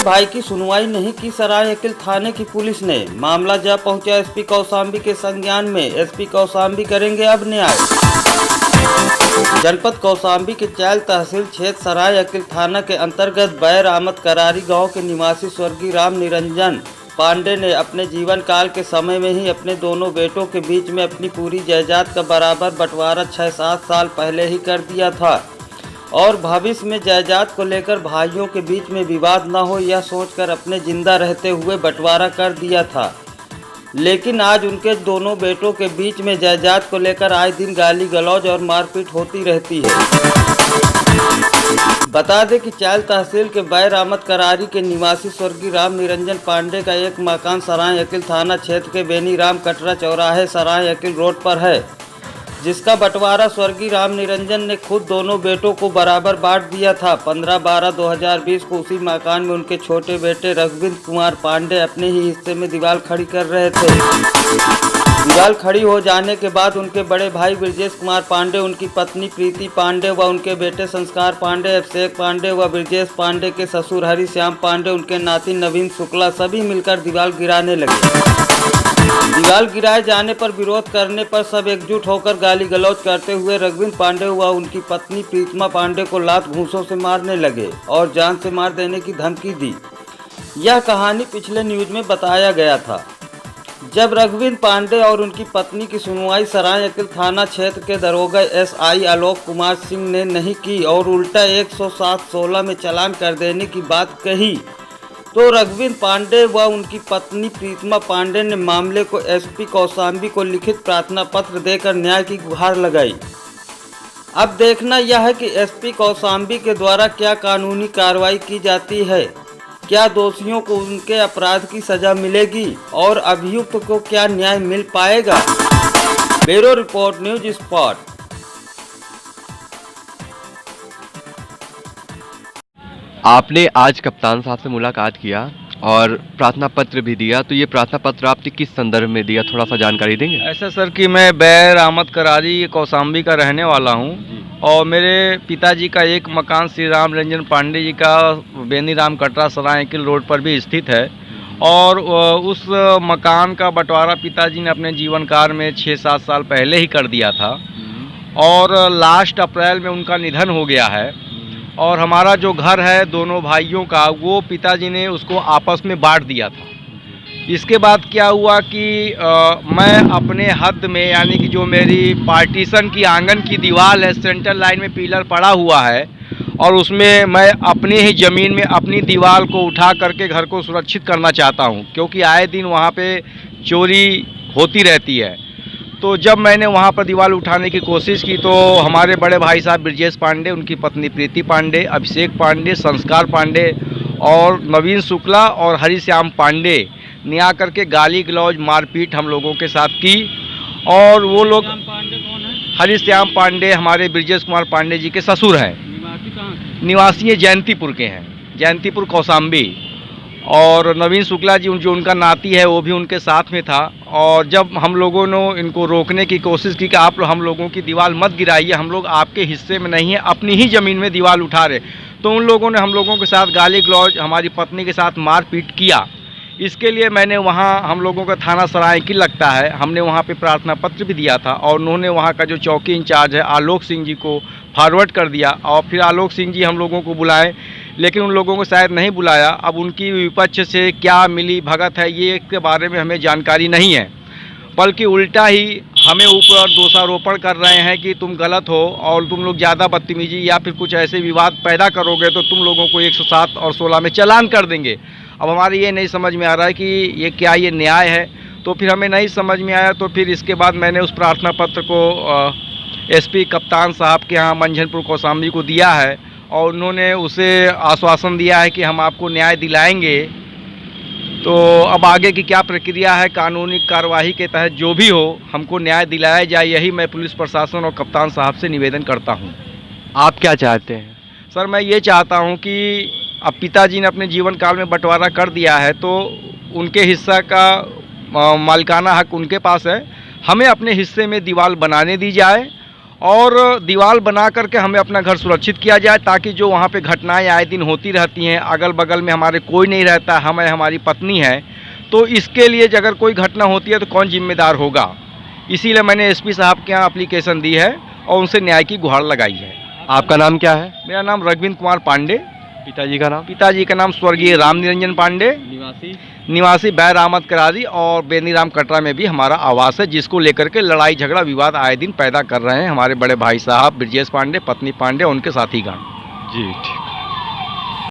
भाई की सुनवाई नहीं की सरायकेला थाने की पुलिस ने। मामला जब पहुंचा एसपी कौशाम्बी के संज्ञान में। एसपी कौशाम्बी करेंगे अब न्याय। जनपद कौशाम्बी के चैल तहसील क्षेत्र सरायकेला थाना के अंतर्गत बैर अहमद करारी गांव के निवासी स्वर्गीय राम निरंजन पांडे ने अपने जीवन काल के समय में ही अपने दोनों बेटों के बीच में अपनी पूरी जायदाद का बराबर बंटवारा 6-7 साल पहले ही कर दिया था और भविष्य में जायदाद को लेकर भाइयों के बीच में विवाद न हो यह सोचकर अपने जिंदा रहते हुए बंटवारा कर दिया था। लेकिन आज उनके दोनों बेटों के बीच में जायदाद को लेकर आए दिन गाली गलौज और मारपीट होती रहती है। बता दें कि चैल तहसील के बैर अहमद करारी के निवासी स्वर्गीय राम निरंजन पांडे का एक मकान सरायकेला थाना क्षेत्र के बेनीराम कटरा चौराहे सरायकेला रोड पर है, जिसका बंटवारा स्वर्गीय राम निरंजन ने खुद दोनों बेटों को बराबर बांट दिया था। 15/12/2020 को उसी मकान में उनके छोटे बेटे रघुविंद्र कुमार पांडे अपने ही हिस्से में दीवार खड़ी कर रहे थे। दीवार खड़ी हो जाने के बाद उनके बड़े भाई ब्रजेश कुमार पांडे, उनकी पत्नी प्रीति पांडे व उनके बेटे संस्कार पांडे, अभिषेक पांडे व ब्रजेश पांडे के ससुर हरिश्याम पांडे, उनके नाती नवीन शुक्ला सभी मिलकर दीवार गिराने लगे। दीवार गिराए जाने पर विरोध करने पर सब एकजुट होकर गाली गलौज करते हुए रघुविंद्र पांडे व उनकी पत्नी प्रीतिमा पांडे को लात घूंसों से मारने लगे और जान से मार देने की धमकी दी। यह कहानी पिछले न्यूज में बताया गया था। जब रघुविंद्र पांडे और उनकी पत्नी की सुनवाई सरायकेला थाना क्षेत्र के दरोगा एसआई आलोक कुमार सिंह ने नहीं की और उल्टा 107/16 में चालान कर देने की बात कही, तो रघुविंद्र पांडे व उनकी पत्नी प्रीतिमा पांडे ने मामले को एसपी कौशाम्बी को लिखित प्रार्थना पत्र देकर न्याय की गुहार लगाई। अब देखना यह है कि एसपी कौशाम्बी के द्वारा क्या कानूनी कार्रवाई की जाती है, क्या दोषियों को उनके अपराध की सजा मिलेगी और अभियुक्त को क्या न्याय मिल पाएगा। Bureau report, news spot. आपने आज कप्तान साहब से मुलाकात किया और प्रार्थना पत्र भी दिया, तो ये प्रार्थना पत्र आपने किस संदर्भ में दिया, थोड़ा सा जानकारी देंगे? ऐसा सर कि मैं बैर अहमद करारी कौशाम्बी का रहने वाला हूँ और मेरे पिताजी का एक मकान श्री राम निरंजन पांडे जी का बेनीराम कटरा सरायकेला रोड पर भी स्थित है और उस मकान का बंटवारा पिताजी ने अपने जीवन काल में 6-7 साल पहले ही कर दिया था और लास्ट अप्रैल में उनका निधन हो गया है। और हमारा जो घर है दोनों भाइयों का, वो पिताजी ने उसको आपस में बांट दिया था। इसके बाद क्या हुआ कि मैं अपने हद में, यानी कि जो मेरी पार्टीशन की आंगन की दीवार है, सेंट्रल लाइन में पिलर पड़ा हुआ है और उसमें मैं अपनी ही ज़मीन में अपनी दीवार को उठा करके घर को सुरक्षित करना चाहता हूँ, क्योंकि आए दिन वहाँ पे चोरी होती रहती है। तो जब मैंने वहाँ पर दीवार उठाने की कोशिश की तो हमारे बड़े भाई साहब ब्रजेश पांडे, उनकी पत्नी प्रीति पांडे, अभिषेक पांडे, संस्कार पांडे और नवीन शुक्ला और हरिश्याम पांडे ने आकर के गाली गलौज मारपीट हम लोगों के साथ की। और वो लोग, हरिश्याम पांडे हमारे ब्रजेश कुमार पांडे जी के ससुर हैं, निवासी जयंतीपुर के हैं, जयंतीपुर कौशाम्बी। और नवीन शुक्ला जी जो उनका नाती है वो भी उनके साथ में था। और जब हम लोगों ने इनको रोकने की कोशिश की कि आप हम लोगों की दीवार मत गिराइए, हम लोग आपके हिस्से में नहीं है, अपनी ही ज़मीन में दीवार उठा रहे, तो उन लोगों ने हम लोगों के साथ गाली गलौज, हमारी पत्नी के साथ मारपीट किया। इसके लिए मैंने वहाँ, हम लोगों का थाना सरायकेला लगता है, हमने वहाँ पे प्रार्थना पत्र भी दिया था और उन्होंने वहाँ का जो चौकी इंचार्ज है आलोक सिंह जी को फॉरवर्ड कर दिया और फिर आलोक सिंह जी हम लोगों को बुलाए, लेकिन उन लोगों को शायद नहीं बुलाया। अब उनकी विपक्ष से क्या मिली भगत है ये के बारे में हमें जानकारी नहीं है, बल्कि उल्टा ही हमें ऊपर दोषारोपण कर रहे हैं कि तुम गलत हो और तुम लोग ज़्यादा बदतमीजी या फिर कुछ ऐसे विवाद पैदा करोगे तो तुम लोगों को 107 और 16 में चालान कर देंगे। अब हमारे ये नहीं समझ में आ रहा है कि ये क्या ये न्याय है। तो फिर हमें नहीं समझ में आया, तो फिर इसके बाद मैंने उस प्रार्थना पत्र को एसपी कप्तान साहब के यहाँ मंझनपुर कौशाम्बी को दिया है और उन्होंने उसे आश्वासन दिया है कि हम आपको न्याय दिलाएंगे। तो अब आगे की क्या प्रक्रिया है, कानूनी कार्यवाही के तहत जो भी हो हमको न्याय दिलाया जाए, यही मैं पुलिस प्रशासन और कप्तान साहब से निवेदन करता हूं। आप क्या चाहते हैं? सर मैं ये चाहता हूं कि अब पिताजी ने अपने जीवन काल में बंटवारा कर दिया है तो उनके हिस्सा का मालिकाना हक उनके पास है, हमें अपने हिस्से में दीवार बनाने दी जाए और दीवार बना करके हमें अपना घर सुरक्षित किया जाए, ताकि जो वहाँ पे घटनाएं आए दिन होती रहती हैं, अगल बगल में हमारे कोई नहीं रहता, हमें हमारी पत्नी है, तो इसके लिए अगर कोई घटना होती है तो कौन जिम्मेदार होगा। इसीलिए मैंने एसपी साहब के यहाँ एप्लीकेशन दी है और उनसे न्याय की गुहार लगाई है। आपका नाम क्या है? मेरा नाम रघविंद्र कुमार पांडे। पिताजी का नाम? पिताजी का नाम स्वर्गीय राम निरंजन पांडे, निवासी बैर अहमद करारी और बेनीराम कटरा में भी हमारा आवास है, जिसको लेकर के लड़ाई झगड़ा विवाद आए दिन पैदा कर रहे हैं हमारे बड़े भाई साहब ब्रजेश पांडे, पत्नी पांडे और उनके साथीगण। जी ठीक।